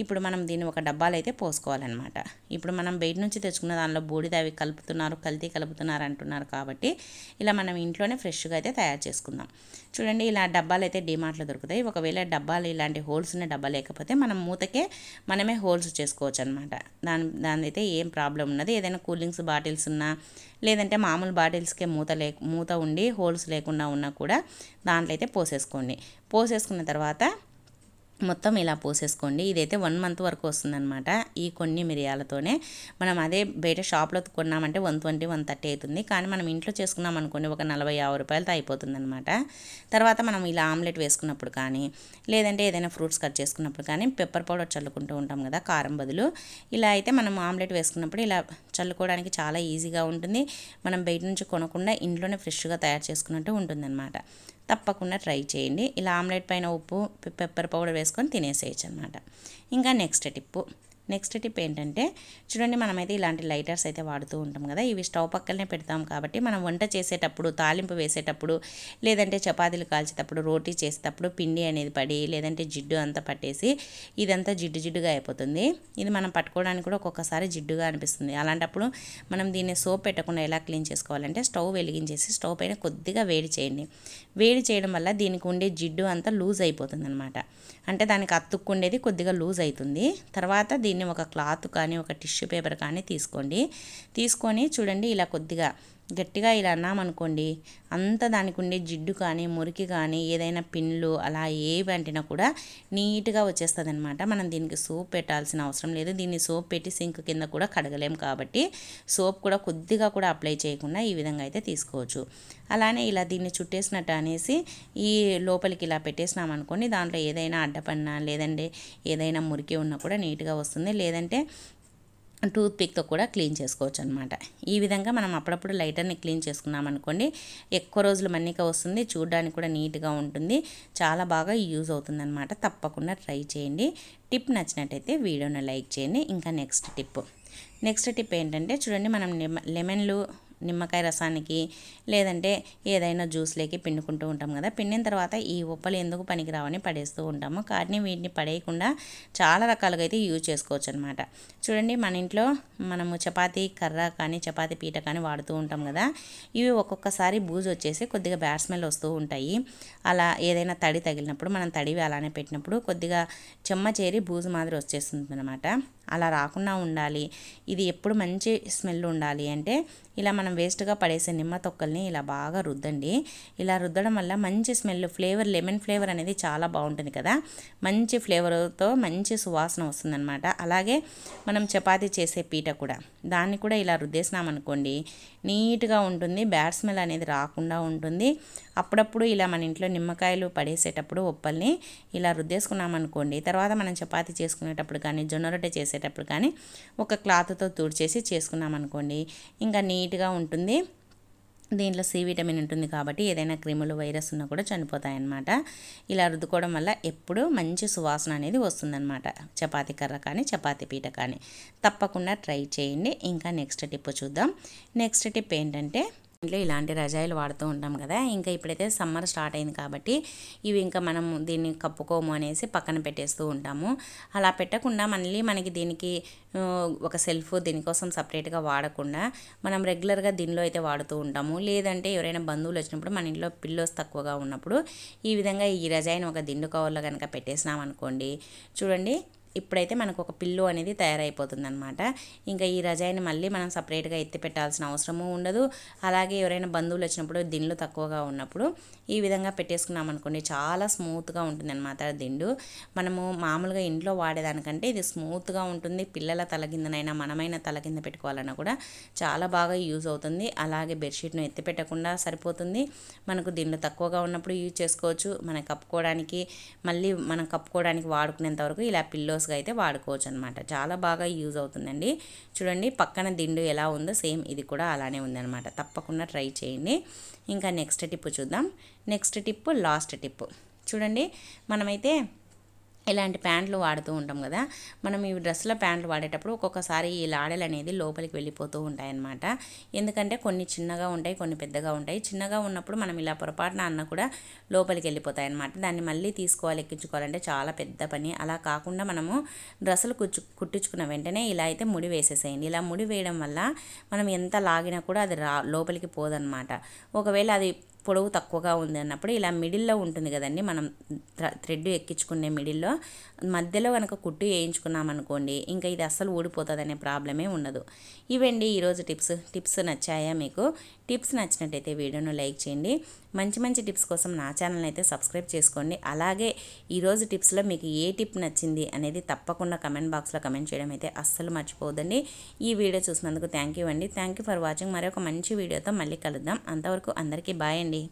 ఇప్పుడు మనం దీన్ని ఒక డబ్బాలో అయితే పోసుకోవాలన్నమాట. ఇప్పుడు మనం బయట నుంచి తెచ్చుకున్న దానిలో బూడిద అవి కల్తీ కలుపుతున్నారు అంటున్నారు కాబట్టి ఇలా మనం ఇంట్లోనే ఫ్రెష్గా అయితే తయారు చేసుకుందాం. చూడండి, ఇలా డబ్బాలు అయితే డిమార్ట్లో దొరుకుతాయి. ఒకవేళ డబ్బాలు ఇలాంటి హోల్స్ ఉన్న డబ్బా లేకపోతే మనం మూతకే మనమే హోల్స్ చేసుకోవచ్చు అనమాట. దాని అయితే ఏం ప్రాబ్లం ఉన్నది. ఏదైనా కూల్ డ్రింక్స్ బాటిల్స్ ఉన్నా లేదంటే మామూలు బాటిల్స్కే మూత ఉండి హోల్స్ లేకుండా ఉన్నా కూడా దాంట్లో అయితే పోసేసుకున్న తర్వాత మొత్తం ఇలా పోసేసుకోండి. ఇదైతే 1 month వరకు వస్తుందన్నమాట. ఈ కొన్ని మిరియాలతోనే మనం అదే బయట షాప్లో కొన్నామంటే 120, 130 అవుతుంది. కానీ మనం ఇంట్లో చేసుకున్నాం అనుకోండి ఒక 40-50 రూపాయలతో అయిపోతుందన్నమాట. తర్వాత మనం ఇలా ఆమ్లెట్ వేసుకున్నప్పుడు కానీ లేదంటే ఏదైనా ఫ్రూట్స్ కట్ చేసుకున్నప్పుడు కానీ పెప్పర్ పౌడర్ చల్లుకుంటూ ఉంటాం కదా కారం బదులు. ఇలా అయితే మనం ఆమ్లెట్ వేసుకున్నప్పుడు ఇలా చల్లుకోవడానికి చాలా ఈజీగా ఉంటుంది. మనం బయట నుంచి కొనకుండా ఇంట్లోనే ఫ్రెష్గా తయారు చేసుకున్నట్టు ఉంటుందన్నమాట. తప్పకుండా ట్రై చేయండి. ఇలా ఆమ్లెట్ పైన ఉప్పు పెప్పర్ పౌడర్ వేసుకొని తినేసేయచ్చు అనమాట. ఇంకా నెక్స్ట్ టిప్ ఏంటంటే చూడండి, మనమైతే ఇలాంటి లైటర్స్ అయితే వాడుతూ ఉంటాం కదా. ఇవి స్టవ్ పక్కనే పెడతాం కాబట్టి మనం వంట చేసేటప్పుడు తాలింపు వేసేటప్పుడు లేదంటే చపాతీలు కాల్చేటప్పుడు రోటీ చేసేటప్పుడు పిండి అనేది పడి లేదంటే జిడ్డు అంతా పట్టేసి ఇదంతా జిడ్డుగా అయిపోతుంది. ఇది మనం పట్టుకోవడానికి కూడా ఒక్కొక్కసారి జిడ్డుగా అనిపిస్తుంది. అలాంటప్పుడు మనం దీన్ని సోప్ పెట్టకుండా ఎలా క్లీన్ చేసుకోవాలంటే స్టవ్ వెలిగించేసి స్టవ్ పైన కొద్దిగా వేడి చేయండి. వేడి చేయడం వల్ల దీనికి ఉండే జిడ్డు అంతా లూజ్ అయిపోతుంది అనమాట. అంటే దానికి అతుక్కుండేది కొద్దిగా లూజ్ అవుతుంది. తర్వాత దీన్ని ఒక క్లాత్ కానీ ఒక టిష్యూ పేపర్ కానీ తీసుకొని చూడండి, ఇలా కొద్దిగా గట్టిగా ఇలా అన్నామనుకోండి అంతా దానికి ఉండే జిడ్డు కానీ మురికి కానీ ఏదైనా పిన్లు అలా ఏవి అంటినా కూడా నీట్గా వచ్చేస్తుంది అనమాట. మనం దీనికి సోప్ పెట్టాల్సిన అవసరం లేదు. దీన్ని సోప్ పెట్టి సింక్ కింద కూడా కడగలేం కాబట్టి సోప్ కూడా కొద్దిగా కూడా అప్లై చేయకుండా ఈ విధంగా అయితే తీసుకోవచ్చు. అలానే ఇలా దీన్ని చుట్టేసినట్టు అనేసి ఈ లోపలికి ఇలా పెట్టేసినామనుకోండి దాంట్లో ఏదైనా అడ్డపన్నా లేదంటే ఏదైనా మురికి ఉన్నా కూడా నీట్గా వస్తుంది. లేదంటే టూత్ పిక్తో కూడా క్లీన్ చేసుకోవచ్చు అనమాట. ఈ విధంగా మనం అప్పుడప్పుడు లైటర్ని క్లీన్ చేసుకున్నామనుకోండి ఎక్కువ రోజులు మన్నిక వస్తుంది. చూడడానికి కూడా నీట్గా ఉంటుంది. చాలా బాగా యూజ్ అవుతుంది అనమాట. తప్పకుండా ట్రై చేయండి. టిప్ నచ్చినట్టయితే వీడియోని లైక్ చేయండి. ఇంకా నెక్స్ట్ టిప్ ఏంటంటే చూడండి, మనం లెమన్లు నిమ్మకాయ రసానికి లేదంటే ఏదైనా జ్యూస్లోకి పిండుకుంటూ ఉంటాం కదా. పిండిన తర్వాత ఈ ఉప్పలు ఎందుకు పనికిరావని పడేస్తూ ఉంటాము. కానీ వీటిని పడేయకుండా చాలా రకాలుగా అయితే యూజ్ చేసుకోవచ్చు అనమాట. చూడండి, మన ఇంట్లో మనము చపాతీ కర్ర కానీ చపాతీ పీట కానీ వాడుతూ ఉంటాం కదా. ఇవి ఒక్కొక్కసారి బూజు వచ్చేసి కొద్దిగా బ్యాడ్ స్మెల్ వస్తూ ఉంటాయి. అలా ఏదైనా తడి తగిలినప్పుడు మనం తడివి అలానే పెట్టినప్పుడు కొద్దిగా చెమ్మ చేరి బూజు మాదిరి వచ్చేస్తుంది అనమాట. అలా రాకుండా ఉండాలి, ఇది ఎప్పుడు మంచి స్మెల్ ఉండాలి అంటే ఇలా మనం వేస్ట్గా పడేసే నిమ్మ తొక్కల్ని ఇలా బాగా రుద్దండి. ఇలా రుద్దడం వల్ల మంచి స్మెల్, ఫ్లేవర్, లెమన్ ఫ్లేవర్ అనేది చాలా బాగుంటుంది కదా, మంచి ఫ్లేవర్తో మంచి సువాసన వస్తుందన్నమాట. అలాగే మనం చపాతీ చేసే పీట కూడా, దాన్ని కూడా ఇలా రుద్దేసినామనుకోండి నీట్గా ఉంటుంది, బ్యాడ్ స్మెల్ అనేది రాకుండా ఉంటుంది. అప్పుడప్పుడు ఇలా మన ఇంట్లో నిమ్మకాయలు పడేసేటప్పుడు ఉప్పల్ని ఇలా రుద్దేసుకున్నామనుకోండి, తర్వాత మనం చపాతీ చేసుకునేటప్పుడు కానీ జొన్న రొట్టె చేసేటప్పుడు కానీ ఒక క్లాత్తో తుడిచేసి చేసుకున్నామనుకోండి ఇంకా నీట్గా ఉంటుంది. దీంట్లో సి విటమిన్ ఉంటుంది కాబట్టి ఏదైనా క్రిములు, వైరస్ ఉన్నా కూడా చనిపోతాయన్నమాట. ఇలా రుద్దుకోవడం వల్ల ఎప్పుడూ మంచి సువాసన అనేది వస్తుందన్నమాట, చపాతీ కర్ర కానీ చపాతీ పీట కానీ. తప్పకుండా ట్రై చేయండి. ఇంకా నెక్స్ట్ టిప్ చూద్దాం. నెక్స్ట్ టిప్ ఏంటంటే, ఇంట్లో ఇలాంటి రజాయిలు వాడుతూ ఉంటాం కదా, ఇంకా ఇప్పుడైతే సమ్మర్ స్టార్ట్ అయింది కాబట్టి ఇవి ఇంకా మనం దీన్ని కప్పుకోము అనేసి పక్కన పెట్టేస్తూ ఉంటాము. అలా పెట్టకుండా మళ్ళీ మనకి దీనికి ఒక సెల్ఫ్ దీనికోసం సపరేట్గా వాడకుండా మనం రెగ్యులర్గా దీనిలో అయితే వాడుతూ ఉంటాము. లేదంటే ఎవరైనా బంధువులు వచ్చినప్పుడు మన ఇంట్లో పిల్లోస్ తక్కువగా ఉన్నప్పుడు ఈ విధంగా ఈ రజాయిని ఒక దిండు కవర్లో కనుక పెట్టేసినాం అనుకోండి, చూడండి ఇప్పుడైతే మనకు ఒక పిల్లో అనేది తయారైపోతుందన్నమాట. ఇంకా ఈ రజాయిని మళ్ళీ మనం సపరేట్గా ఎత్తి పెట్టాల్సిన అవసరము ఉండదు. అలాగే ఎవరైనా బంధువులు వచ్చినప్పుడు దిండ్లు తక్కువగా ఉన్నప్పుడు ఈ విధంగా పెట్టేసుకున్నాం అనుకోండి చాలా స్మూత్గా ఉంటుంది అనమాట దిండు. మనము మామూలుగా ఇంట్లో వాడేదానికంటే ఇది స్మూత్గా ఉంటుంది. పిల్లల తల కిందనైనా మనమైనా తల కింద పెట్టుకోవాలన్నా కూడా చాలా బాగా యూజ్ అవుతుంది. అలాగే బెడ్షీట్ను ఎత్తి పెట్టకుండా సరిపోతుంది. మనకు దిండు తక్కువగా ఉన్నప్పుడు యూజ్ చేసుకోవచ్చు. మనం కప్పుకోవడానికి మళ్ళీ మనం కప్పుకోవడానికి వాడుకునేంత వరకు ఇలా పిల్లోస్గా అయితే వాడుకోవచ్చు అనమాట. చాలా బాగా యూజ్ అవుతుందండి. చూడండి పక్కన దిండు ఎలా ఉందో సేమ్ ఇది కూడా అలానే ఉందన్నమాట. తప్పకుండా ట్రై చేయండి. ఇంకా నెక్స్ట్ టిప్ చూద్దాం. నెక్స్ట్ టిప్ లాస్ట్ టిప్ చూడండి. మనమైతే ఇలాంటి ప్యాంట్లు వాడుతూ ఉంటాం కదా, మనం ఈ డ్రెస్ల ప్యాంట్లు వాడేటప్పుడు ఒక్కొక్కసారి ఈ లాడలు అనేది లోపలికి వెళ్ళిపోతూ ఉంటాయన్నమాట. ఎందుకంటే కొన్ని చిన్నగా ఉంటాయి, కొన్ని పెద్దగా ఉంటాయి. చిన్నగా ఉన్నప్పుడు మనం ఇలా పొరపాటున అన్న కూడా లోపలికి వెళ్ళిపోతాయి అన్నమాట. దాన్ని మళ్ళీ తీసుకోవాలి, ఎక్కించుకోవాలంటే చాలా పెద్ద పని. అలా కాకుండా మనము డ్రెస్సులు కుట్టించుకున్న వెంటనే ఇలా అయితే ముడి వేసేసేయండి. ఇలా ముడి వేయడం వల్ల మనం ఎంత లాగినా కూడా అది లోపలికి పోదన్నమాట. ఒకవేళ అది పొడవు తక్కువగా ఉంది అన్నప్పుడు ఇలా మిడిల్లో ఉంటుంది కదండి, మనం థ్రెడ్ ఎక్కించుకునే మిడిల్లో మధ్యలో కనుక కుట్టు వేయించుకున్నాం అనుకోండి ఇంకా ఇది అస్సలు ఊడిపోతుంది అనే ప్రాబ్లమే ఉండదు. ఇవండి ఈరోజు టిప్స్ నచ్చాయా మీకు? టిప్స్ నచ్చినట్టయితే వీడియోను లైక్ చేయండి. మంచి మంచి టిప్స్ కోసం నా ఛానల్ అయితే సబ్స్క్రైబ్ చేసుకోండి. అలాగే ఈరోజు టిప్స్లో మీకు ఏ టిప్ నచ్చింది అనేది తప్పకుండా కమెంట్ బాక్స్లో కమెంట్ చేయడం అయితే అస్సలు మర్చిపోవద్దండి. ఈ వీడియో చూసినందుకు థ్యాంక్ యూ అండి. Thank you for watching. మరొక మంచి వీడియోతో మళ్ళీ కలుద్దాం. అంతవరకు అందరికీ బాయ్ అండి.